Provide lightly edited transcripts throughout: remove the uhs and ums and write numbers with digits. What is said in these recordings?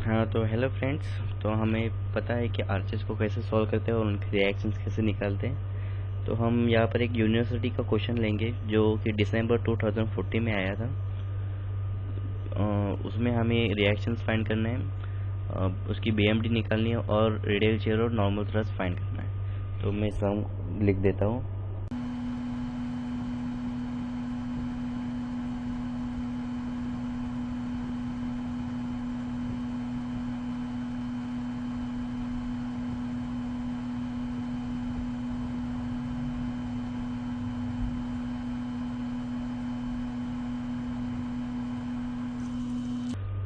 हाँ, तो hello friends. तो हमें पता है कि आर्चेस को कैसे सॉल्व करते हैं और उनके रिएक्शंस कैसे निकालते हैं। तो हम यहाँ पर एक यूनिवर्सिटी का क्वेश्चन लेंगे जो कि दिसंबर 2014 में आया था। उसमें हमें रिएक्शंस फाइंड करना है, उसकी बीएमडी निकालनी है और रेडियल शेयर और नॉर्मल थ्रस्ट फाइंड करना है। तो मैं सब लिख देता हूँ।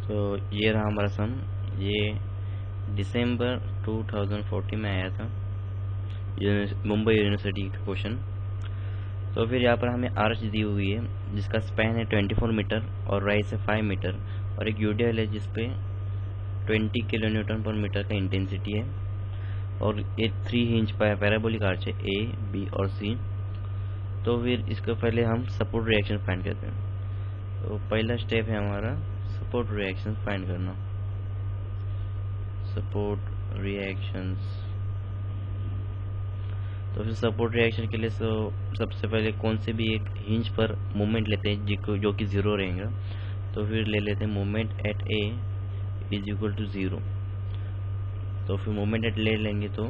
तो ये रहा हमारा सम। ये दिसंबर 2014 में आया था, मुंबई यूनिवर्सिटी का क्वेश्चन। तो फिर यहाँ पर हमें आर्च दी हुई है जिसका स्पैन है 24 मीटर और राइज है 5 मीटर और एक यूडीएल है जिसपे 20 किलो न्यूटन पर मीटर का इंटेंसिटी है और ये 3 इंच पैराबोलिक आर्च है ए, बी और सी। तो फिर इसको पहले हम सपोर्ट रिएक्शन फाइंड करते हैं। तो पहला स्टेप है हमारा सपोर्ट रिएक्शन फाइंड करना। Support reactions. तो फिर सपोर्ट रिएक्शन के लिए सबसे पहले कौन से भी एक हिंज पर मूवमेंट लेते हैं जो कि 0 रहेगा। तो फिर ले लेते हैं movement at A is equal to 0। तो फिर मूवमेंट एट ले लेंगे तो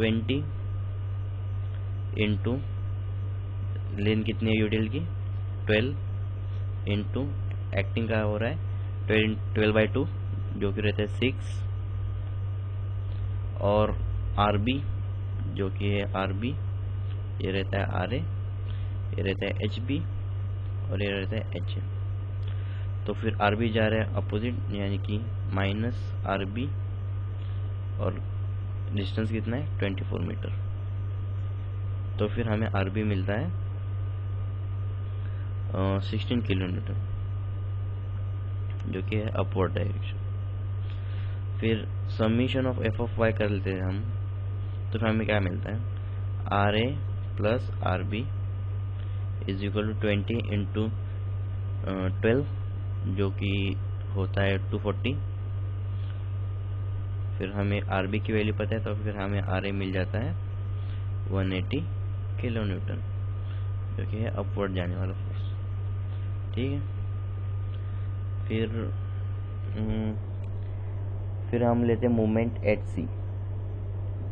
20 इंटू लेन कितनी है यूडीएल की 12 इंटू एक्टिंग का हो रहा है 12/2 जो कि रहता है 6 और आरबी जो कि है आरबी, ये रहता है आर ए, ये रहता है एच बी और ये रहता है एच ए। तो फिर आरबी जा रहा है अपोजिट यानी कि माइनस आरबी और डिस्टेंस कितना है 24 मीटर। तो फिर हमें आरबी मिलता है 16 किलो न्यूटन जो कि है अपवर्ड डायरेक्शन। फिर summation of F of Y कर लेते हैं हम। तो फिर हमें क्या मिलता है R A plus R B is equal to 20 into 12 जो कि होता है 240। फिर हमें आर बी की वैल्यू पता है तो फिर हमें आर ए मिल जाता है 180 किलो न्यूटन जो कि है अपवर्ड जाने वाला फोर्स। ठीक है। फिर हम लेते हैं movement at C.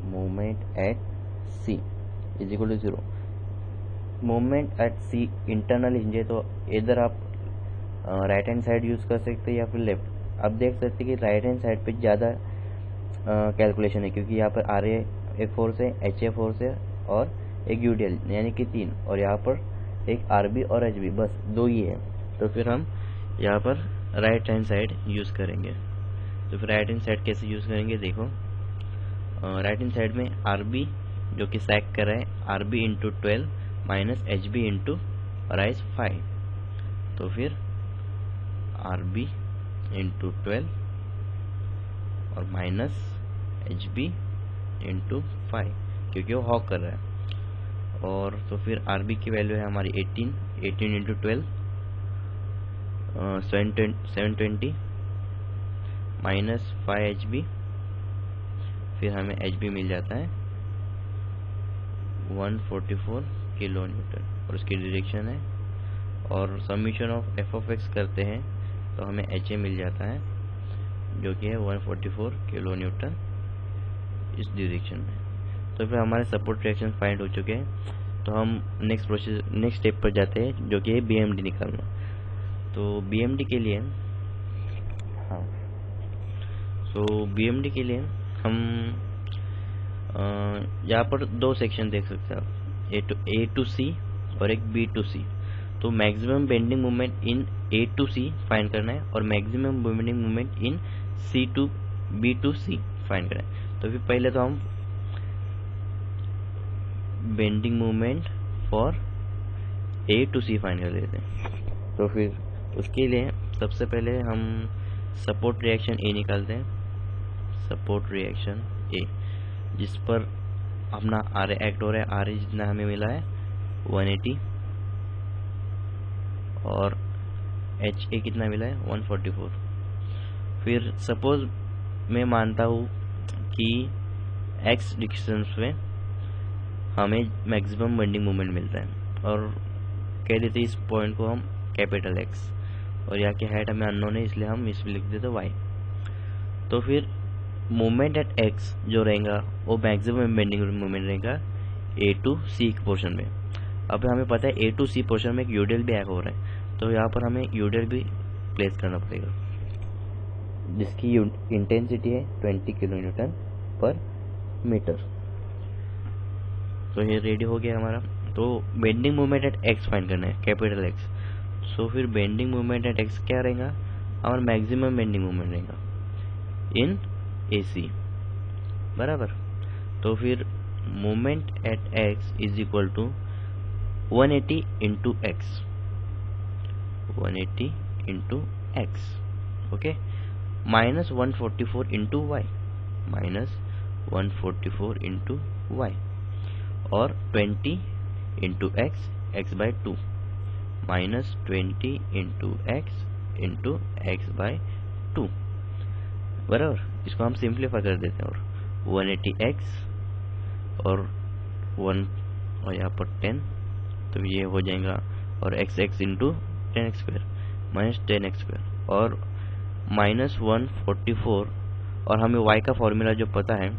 Movement at C is equal to 0। Movement at C internal hinge है तो इधर आप राइट हैंड साइड यूज कर सकते हैं या फिर लेफ्ट। आप देख सकते हैं कि राइट हैंड साइड पे ज़्यादा कैलकुलेशन है क्योंकि यहाँ पर आर ए एक फोर्स है, एच ए फोर्स है और एक यूडीएल यानी कि 3 और यहाँ पर एक आर बी और एच बी, बस 2 ही है। तो फिर हम यहाँ पर राइट हैंड साइड यूज करेंगे। तो फिर राइट हैंड साइड कैसे यूज करेंगे देखो। राइट हैंड साइड में आर बी जो कि सैक कर रहा है R B into 12 minus H B into rise 5। तो फिर आर बी इंटू 12 और माइनस एच बी इंटू 5 क्योंकि वो हॉक कर रहा है। और तो फिर आर बी की वैल्यू है हमारी 18 इंटू 12 720 माइनस 5 एच बी। फिर हमें एच बी मिल जाता है 144 किलो न्यूटन और उसकी डायरेक्शन है। और summation of F of x करते हैं तो हमें एच ए मिल जाता है जो कि है 144 किलो न्यूटन इस डायरेक्शन में। तो फिर हमारे सपोर्ट रिएक्शन फाइंड हो चुके हैं। तो हम नेक्स्ट स्टेप पर जाते हैं जो कि है बीएमडी निकालना। तो बीएमडी के लिए बीएमडी के लिए हम यहाँ पर 2 सेक्शन देख सकते हैं आप, ए टू सी और एक बी टू सी। तो maximum bending moment in A to C find करना है और maximum bending moment in C to B to C find करना है। तो फिर पहले तो हम bending moment for A to C find कर लेते हैं। तो फिर उसके लिए सबसे पहले हम सपोर्ट रिएक्शन ए निकालते हैं। सपोर्ट रिएक्शन ए जिस पर अपना आर एक्ट हो रहा है, आर जितना हमें मिला है 180 और एच ए कितना मिला है 144। फिर सपोज मैं मानता हूँ कि x डिस्टेंस में हमें मैक्सिमम बेंडिंग मोमेंट मिलता है, और कह देते हैं इस पॉइंट को हम कैपिटल X, और यहाँ की हाइट हमें अननोन है इसलिए हम इसमें लिख देते y। तो फिर मोमेंट एट x जो रहेगा वो मैक्सिमम बेंडिंग मोमेंट रहेगा A टू C पोर्शन में। अब हमें पता है A टू C पोर्शन में एक यूडियल भी एक्ट हो रहा है, तो यहाँ पर हमें यूडियल भी प्लेस करना पड़ेगा जिसकी इंटेंसिटी है 20 किलो न्यूटन पर मीटर। तो ये रेडी हो गया हमारा। तो bending moment at x find करना है, कैपिटल X। सो फिर बेंडिंग मोमेंट एट x क्या रहेगा, हमारा मैक्सिमम बेंडिंग मोमेंट रहेगा इन AC, बराबर। तो फिर moment at x is equal to 180 into x, 180 into x, okay, minus 144 into y, minus 144 into y, और 20 into x, x by 2, minus 20 into x by 2, बराबर। इसको हम सिंप्लीफाई कर देते हैं, और 180x और 1 और यहाँ पर 10, तो ये हो जाएगा, और x into 10x square minus 10x square, और माइनस 144, और हमें y का फॉर्मूला जो पता है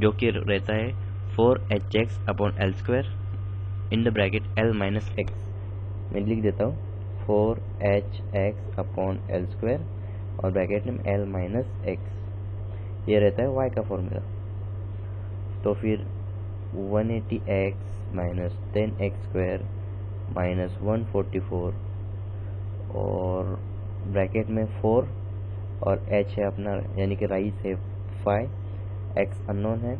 जो कि रहता है 4hx upon L square in the bracket l minus x। मैं लिख देता हूँ 4hx अपॉन एल स्क्वायर और ब्रैकेट में l माइनस x, ये रहता है y का फॉर्मूला। तो फिर 180x minus 10x square minus 144, और ब्रैकेट में 4 और h है अपना, यानी कि राइस है 5, x अननोन है,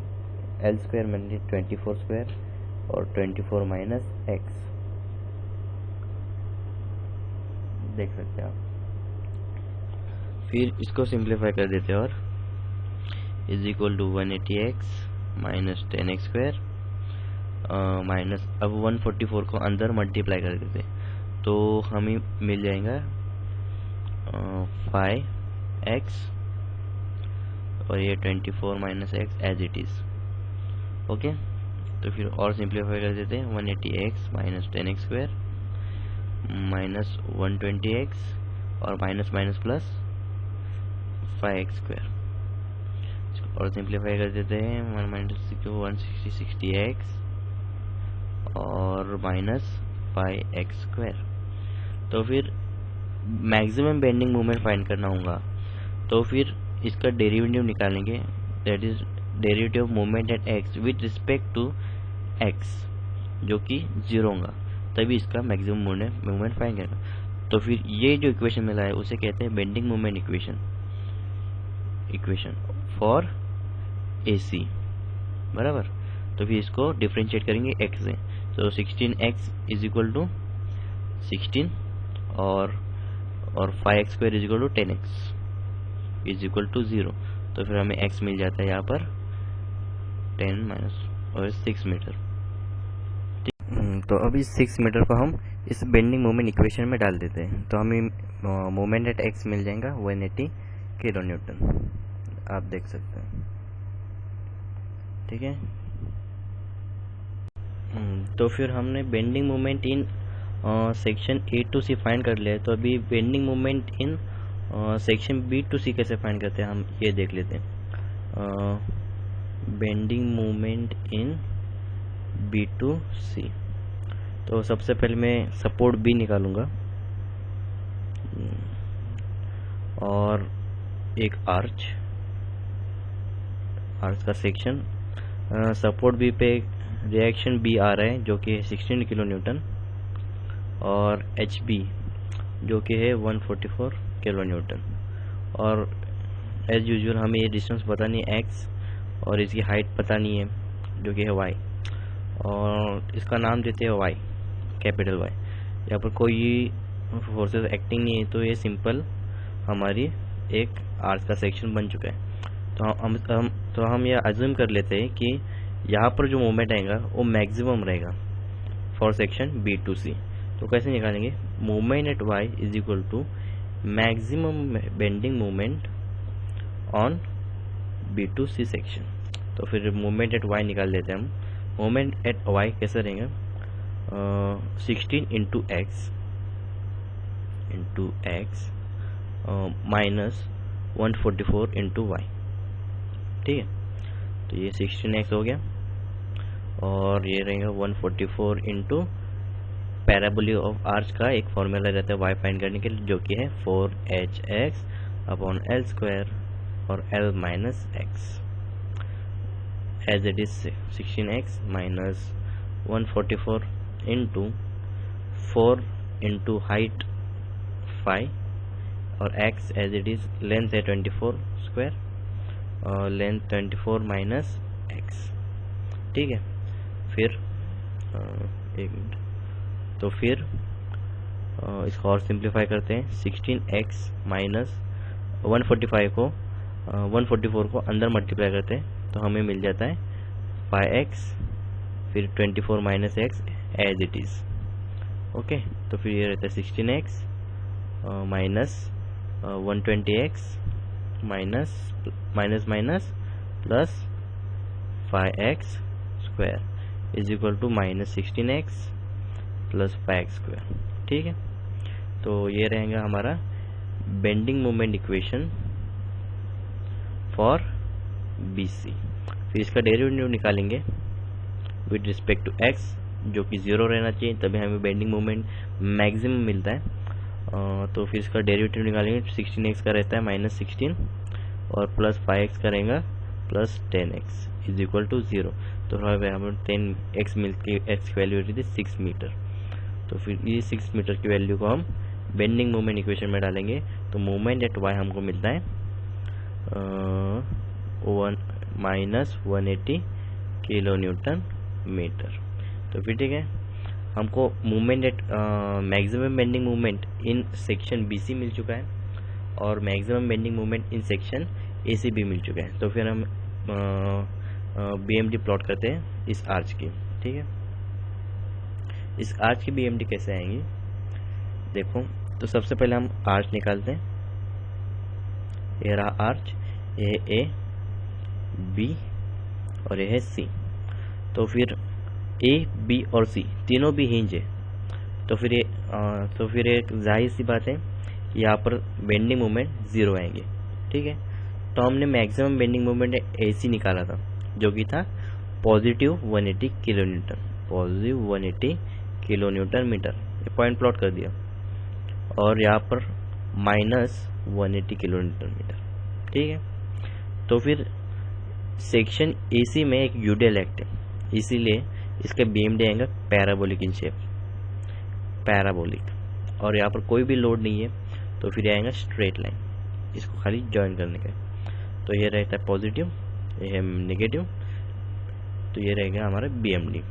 एल स्क्वायर में 24 स्क्वायर और 24 माइनस x, देख सकते हैं आप। फिर इसको सिंप्लीफाई कर देते हैं, और is equal to 180x minus 10x square minus, अब 144 को अंदर मल्टीप्लाई कर देते तो हमें मिल जाएगा 5x, और ये 24 minus x as it is, okay. तो फिर और सिंप्लीफाई कर देते हैं, 180x minus 10x square minus 120x और minus minus plus 5x square, और सिंप्लीफाई कर देते हैं 1 माइनस 160x और माइनस 5x स्क्वायर। तो फिर मैक्सिमम बेंडिंग मोमेंट फाइंड करना होगा, तो फिर इसका डेरिवेटिव निकालेंगे, that is derivative of moment at x with respect to x, जो कि 0 होगा, तभी इसका मैक्सिमम मोमेंट फाइंड करेगा। तो फिर ये जो इक्वेशन मिला है उसे कहते हैं bending moment equation for AC, बराबर। तो फिर इसको डिफरेंशिएट करेंगे x से, तो 16x इज इक्वल टू 16 और 5x square is equal to 10x is equal to 0। तो फिर हमें x मिल जाता है यहाँ पर 10 माइनस और 6 मीटर। तो अभी 6 मीटर को हम इस बेंडिंग मोमेंट इक्वेशन में डाल देते हैं, तो हमें मोमेंट एट x मिल जाएगा 180 किलो न्यूटन, आप देख सकते हैं, ठीक है। तो फिर हमने bending moment in section A to C find कर लिया है, तो अभी bending moment in section B to C कैसे फाइंड करते हैं हम ये देख लेते हैं। Bending moment in B to C, तो सबसे पहले मैं सपोर्ट B निकालूंगा और एक आर्च का सेक्शन, सपोर्ट B पे रिएक्शन B आ रहा है जो कि 16 किलो न्यूटन, और HB जो कि है 144 किलो न्यूटन, और एज यूजुअल हमें ये डिस्टेंस पता नहीं है x, और इसकी हाइट पता नहीं है जो कि है y, और इसका नाम देते हैं y, कैपिटल Y। यहाँ पर कोई फोर्सेस एक्टिंग नहीं है, तो ये सिंपल हमारी एक आर्च का सेक्शन बन चुका है। तो हम यह अज्यूम कर लेते हैं कि यहाँ पर जो मोमेंट आएगा वो मैक्सिमम रहेगा for section B to C। तो कैसे निकालेंगे, moment at y is equal to maximum bending moment on B to C section. तो फिर मोमेंट एट वाई निकाल लेते हैं हम। मोमेंट एट वाई कैसे रहेगा, 16 into x minus 144 into y. ठीक है, तो ये 16x हो गया और ये रहेगा 144 इंटू पैराबोलिक ऑफ आर्च का एक फॉर्मूला रहता है वाई फाइंड करने के लिए, जो कि है 4hx अपॉन एल स्क्वायर और l minus x as it is 16x minus 144 into 4 into height 5 और x as it is length है 24 स्क्वायर और लेंथ 24 माइनस एक्स। ठीक है, फिर एक मिनट, तो फिर इसको और सिंप्लीफाई करते हैं। 16x माइनस 144 को अंदर मल्टीप्लाई करते हैं तो हमें मिल जाता है 5x फिर 24 minus x as it is. Okay, तो फिर ये रहता है 16x minus 120x minus plus 5x square is equal to minus 16x plus 5x square. ठीक है, तो ये रहेगा हमारा bending moment equation for BC। फिर इसका डेरिवेटिव निकालेंगे विद रिस्पेक्ट टू x, जो कि 0 रहना चाहिए, तभी हमें बेंडिंग मोमेंट मैक्सिमम मिलता है। तो फिर इसका डेरिवेटिव निकालेंगे। 16x का रहता है माइनस 16 और प्लस 5x का रहेगा plus 10x is equal to 0। तो हमें 10x मिलके x की वैल्यू रहती थी 6 मीटर। तो फिर ये 6 मीटर की वैल्यू को हम बेंडिंग मोमेंट इक्वेशन में डालेंगे तो मोमेंट एट y हमको मिलता है माइनस 180 किलो न्यूटन मीटर। तो फिर ठीक है, हमको movement at maximum bending movement in section BC मिल चुका है और maximum bending movement in section AC भी मिल चुका है। तो फिर हम BMD प्लॉट करते हैं इस आर्च की। ठीक है, इस आर्च की BMD कैसे आएंगी देखो। तो सबसे पहले हम आर्च निकालते हैं। ये रहा आर्च, ये है A, B और ये है C। तो फिर A, B और C तीनों भी हिंज है। तो फिर एक जाहिर सी बात है यहाँ पर बेंडिंग मोमेंट 0 आएंगे। ठीक है, तो हमने मैक्सिमम बेंडिंग मोमेंट AC निकाला था जो कि था positive 180 kilo newton, positive 180 kilo newton metre. ये पॉइंट प्लॉट कर दिया और यहाँ पर माइनस 180 किलो न्यूटन मीटर। ठीक है, तो फिर सेक्शन AC में एक यूडियल एक्ट है, इसीलिए इसका BMD आएगा पैराबोलिक इन शेप, पैराबोलिक। और यहाँ पर कोई भी लोड नहीं है तो फिर आएगा स्ट्रेट लाइन, इसको खाली ज्वाइन करने का। तो ये रहता है पॉजिटिव, ये है नेगेटिव, तो ये रहेगा हमारा BMD।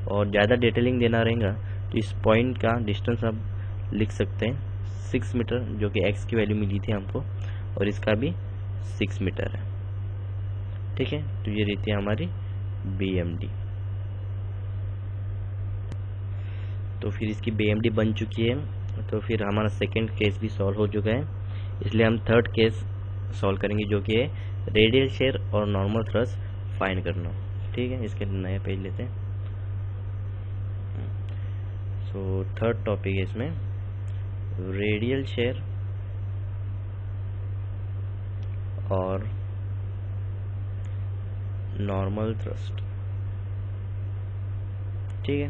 और ज़्यादा डिटेलिंग देना रहेगा तो इस पॉइंट का डिस्टेंस आप लिख सकते हैं 6 मीटर, जो कि x की वैल्यू मिली थी हमको, और इसका भी 6 मीटर है। ठीक है, तो ये रहती है हमारी BMD। तो फिर इसकी BMD बन चुकी है। तो फिर हमारा सेकेंड केस भी सॉल्व हो चुका है, इसलिए हम थर्ड केस सॉल्व करेंगे जो कि है रेडियल शेयर और नॉर्मल थ्रस्ट फाइंड करना। ठीक है, इसके नया पेज लेते हैं। सो थर्ड टॉपिक है इसमें रेडियल शेयर और नॉर्मल थ्रस्ट। ठीक है,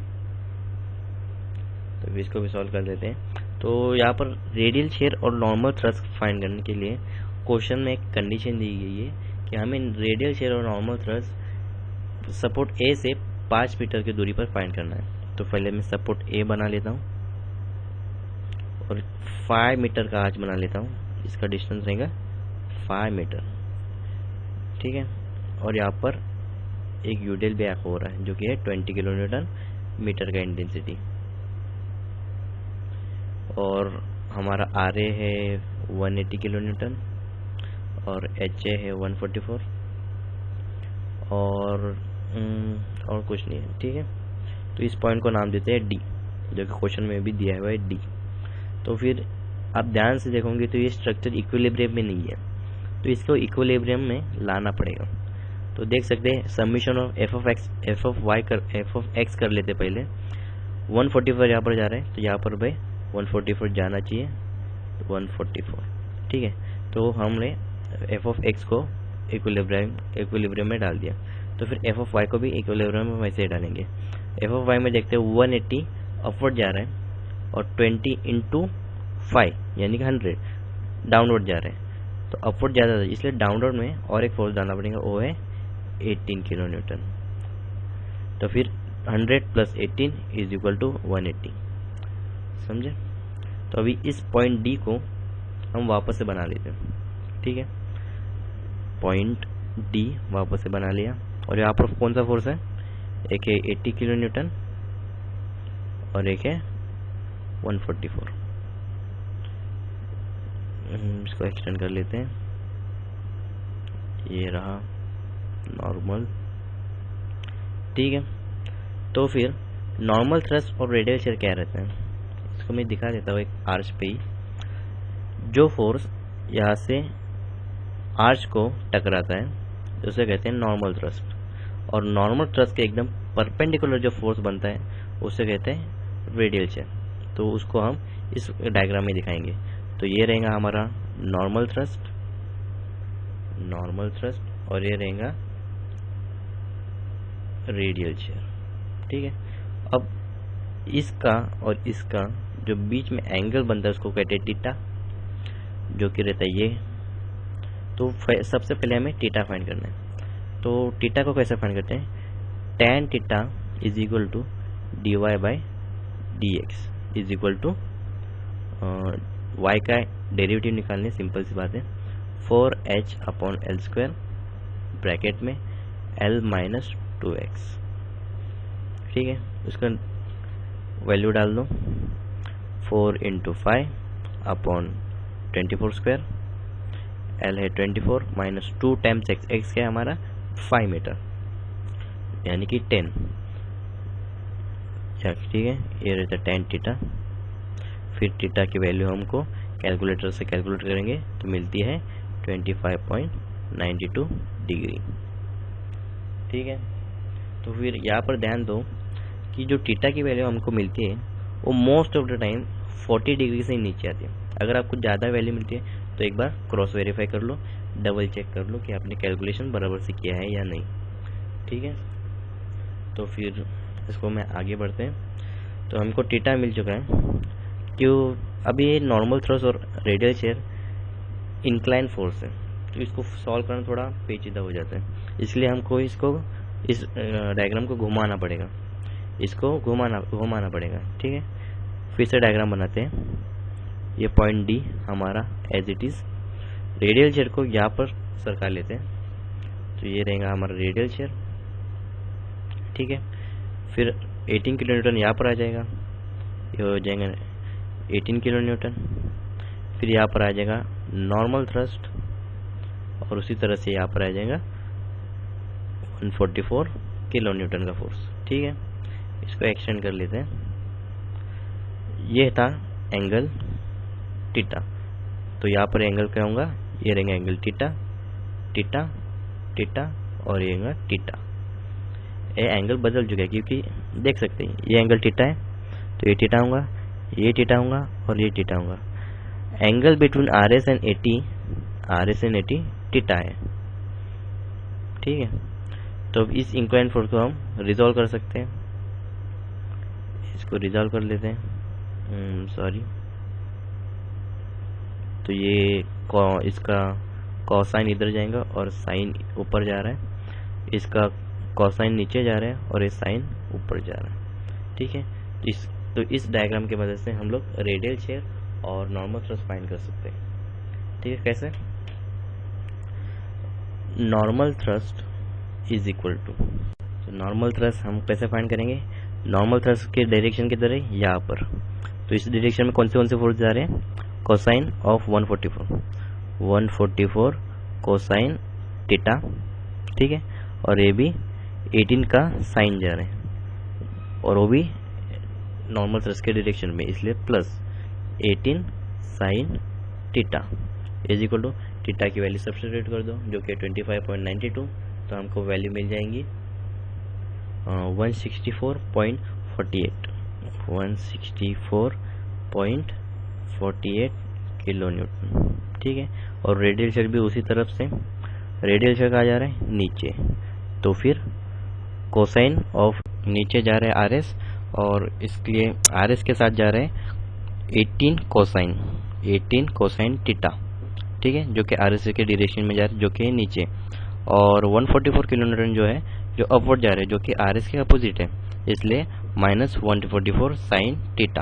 तो इसको भी सॉल्व कर देते हैं। तो यहाँ पर रेडियल शेयर और नॉर्मल थ्रस्ट फाइंड करने के लिए क्वेश्चन में एक कंडीशन दी गई है कि हमें रेडियल शेयर और नॉर्मल थ्रस्ट सपोर्ट A से 5 मीटर की दूरी पर फाइंड करना है। तो पहले मैं सपोर्ट A बना लेता हूँ और 5 मीटर का आर्च बना लेता हूँ, इसका डिस्टेंस रहेगा 5 मीटर। ठीक है, और यहाँ पर एक यूडियल बैक हो रहा है जो कि है 20 किलो न्यूटन मीटर का इंटेंसिटी, और हमारा RA है 180 किलो न्यूटन और HA है 144 और कुछ नहीं है। ठीक है, तो इस पॉइंट को नाम देते हैं D, जो कि क्वेश्चन में भी दिया हुआ है D। तो फिर आप ध्यान से देखोगे तो ये स्ट्रक्चर इक्विलिब्रियम में नहीं है, तो इसको इक्विलिब्रियम में लाना पड़ेगा। तो देख सकते हैं summation of F of x कर लेते पहले। 144 यहाँ पर जा रहा है, तो यहाँ पर भाई 144 जाना चाहिए, 144। ठीक है, तो हमने एफ ऑफ एक्स को इक्विलिब्रियम में डाल दिया। तो फिर एफ ऑफ वाई को भी इक्विलिब्रियम में वैसे ही डालेंगे। एफ ऑफ वाई में देखते हैं 180 अपवर्ड जा रहा है और 20 इंटू 5 यानी कि 100 डाउनवर्ड जा रहे हैं। तो अपवर्ड ज़्यादा था, इसलिए डाउनवर्ड में और एक फोर्स डालना पड़ेगा, वो है 18 किलो न्यूटन। तो फिर 100 प्लस 18 इज इक्वल टू 180। समझे? तो अभी इस पॉइंट डी को हम वापस से बना लेते हैं। ठीक है, पॉइंट डी वापस से बना लिया। और यहाँ पर कौन सा फोर्स है? एक है 80 किलो न्यूटन और एक है 144। इसको एक्सटेंड कर लेते हैं। ये रहा नॉर्मल। ठीक है, तो फिर नॉर्मल थ्रस्ट और रेडियल शियर क्या रहते हैं, इसको मैं दिखा देता हूँ एक आर्च पे ही। जो फोर्स यहाँ से आर्च को टकराता है उसे कहते हैं नॉर्मल थ्रस्ट, और नॉर्मल थ्रस्ट के एकदम परपेंडिकुलर जो फोर्स बनता है उसे कहते हैं रेडियल शियर। तो उसको हम इस डायग्राम में दिखाएंगे। तो ये रहेगा हमारा नॉर्मल थ्रस्ट और ये रहेगा रेडियल शियर। ठीक है, अब इसका और इसका जो बीच में एंगल बनता है उसको कहते हैं थीटा, जो कि रहता है ये। तो सबसे पहले हमें थीटा फाइंड करना है। तो थीटा को कैसे फाइंड करते हैं? tan theta is equal to dy by d x is equal to y का डेरिवेटिव निकालने, सिंपल सी बात है, 4h upon L square bracket में l माइनस 2x। ठीक है, उसका वैल्यू डाल दो, 4 इंटू 5 अपॉन 24 स्क्वायर, l है 24 माइनस 2 टाइम्स x, x क्या है हमारा 5 मीटर यानी कि 10। ठीक है, ये रहता है tan थीटा। फिर थीटा की वैल्यू हमको कैलकुलेटर से कैलकुलेट करेंगे तो मिलती है 25.92 डिग्री। ठीक है, तो फिर यहाँ पर ध्यान दो कि जो थीटा की वैल्यू हमको मिलती है वो most of the time 40 degree से नीचे आती है। अगर आपको ज़्यादा वैल्यू मिलती है तो एक बार क्रॉस वेरीफाई कर लो, डबल चेक कर लो कि आपने कैलकुलेशन बराबर से किया है या नहीं। ठीक है, तो फिर इसको मैं आगे बढ़ते हैं। तो हमको थीटा मिल चुका है। क्यों? अभी ये नॉर्मल थ्रस्ट और रेडियल शियर इंक्लाइन फोर्स है, तो इसको सॉल्व करना थोड़ा पेचीदा हो जाता है, इसलिए हमको इसको इस डायग्राम को घुमाना पड़ेगा, इसको घुमाना पड़ेगा। ठीक है, फिर से डायग्राम बनाते हैं। ये पॉइंट डी हमारा as it is, radial shear को यहाँ पर सरका लेते हैं। तो ये रहेगा हमारा रेडियल शियर। ठीक है, फिर 18 किलो न्यूटन यहाँ पर आ जाएगा, ये हो जाएगा 18 किलो न्यूटन। फिर यहाँ पर आ जाएगा नॉर्मल थ्रस्ट और उसी तरह से यहाँ पर आ जाएगा 144 किलो न्यूटन का फोर्स। ठीक है, इसको एक्सटेंड कर लेते हैं। ये था एंगल थीटा, तो यहाँ पर एंगल क्या होगा? ये रहेगा एंगल थीटा, थीटा, थीटा और ये रहेगा थीटा। ये एंगल बदल चुका है क्योंकि देख सकते हैं ये एंगल थीटा है तो ये थीटा होगा, ये थीटा होगा और ये थीटा होगा। Angle between R S and eighty theta है। ठीक है, तो इस इंक्लाइन फोर्स को हम रिजॉल्व कर सकते हैं। इसको रिजॉल्व कर लेते हैं, सॉरी। तो ये इसका कोसाइन इधर जाएगा और साइन ऊपर जा रहा है, इसका कोसाइन नीचे जा रहा है और ये साइन ऊपर जा रहा है। ठीक है, तो इस डायग्राम की मदद से हम लोग रेडियल शियर और नॉर्मल थ्रस्ट फाइंड कर सकते हैं। ठीक है, कैसे? Normal thrust is equal to, तो नॉर्मल थ्रस्ट हम कैसे फाइंड करेंगे? नॉर्मल थ्रस्ट के डायरेक्शन की तरह यहाँ पर, तो इस डायरेक्शन में कौन से फोर्स जा रहे हैं? Cosine of 144 cosine theta. ठीक है, और ये भी 18 का साइन जा रहे हैं और वो भी नॉर्मल थ्रस्ट के डायरेक्शन में, इसलिए plus 18 sine theta is equal to theta की वैल्यू सब्स्टिट्यूट कर दो जो कि 25.92, तो हमको वैल्यू मिल जाएंगी 164.48 किलो न्यूटन। ठीक है, और रेडियल शेयर भी उसी तरफ से, रेडियल शेयर कहाँ जा रहा है नीचे, तो फिर कोसाइन ऑफ नीचे जा रहे हैं आर एस, और इसके लिए आर एस के साथ जा रहे हैं 18 कोसाइन थीटा। ठीक है, जो कि आर एस के डायरेक्शन में जा रहे हैं, जो कि नीचे, और 144 किलो न्यूटन जो है जो अपवर्ड जा रहे हैं, जो कि आर एस के अपोजिट है, इसलिए -144 साइन थीटा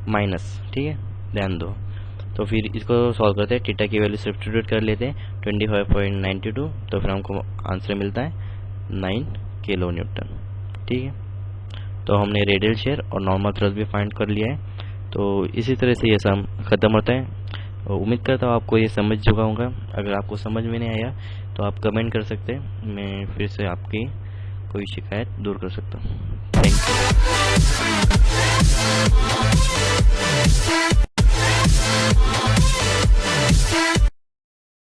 माइनस। ठीक है, ध्यान दो। तो फिर इसको सॉल्व करते हैं, थीटा की वैल्यू सब्स्टिट्यूट कर लेते हैं 25.92, तो फिर हमको आंसर मिलता है 9 किलो न्यूटन। ठीक है, तो हमने रेडियल शेयर और नॉर्मल थ्रस्ट भी फाइंड कर लिया है। तो इसी तरह से ये सम खत्म होता है। उम्मीद करता हूँ आपको ये समझ चुका होगा। अगर आपको समझ में नहीं आया तो आप कमेंट कर सकते हैं, मैं फिर से आपकी कोई शिकायत दूर कर सकता हूँ। Thank you.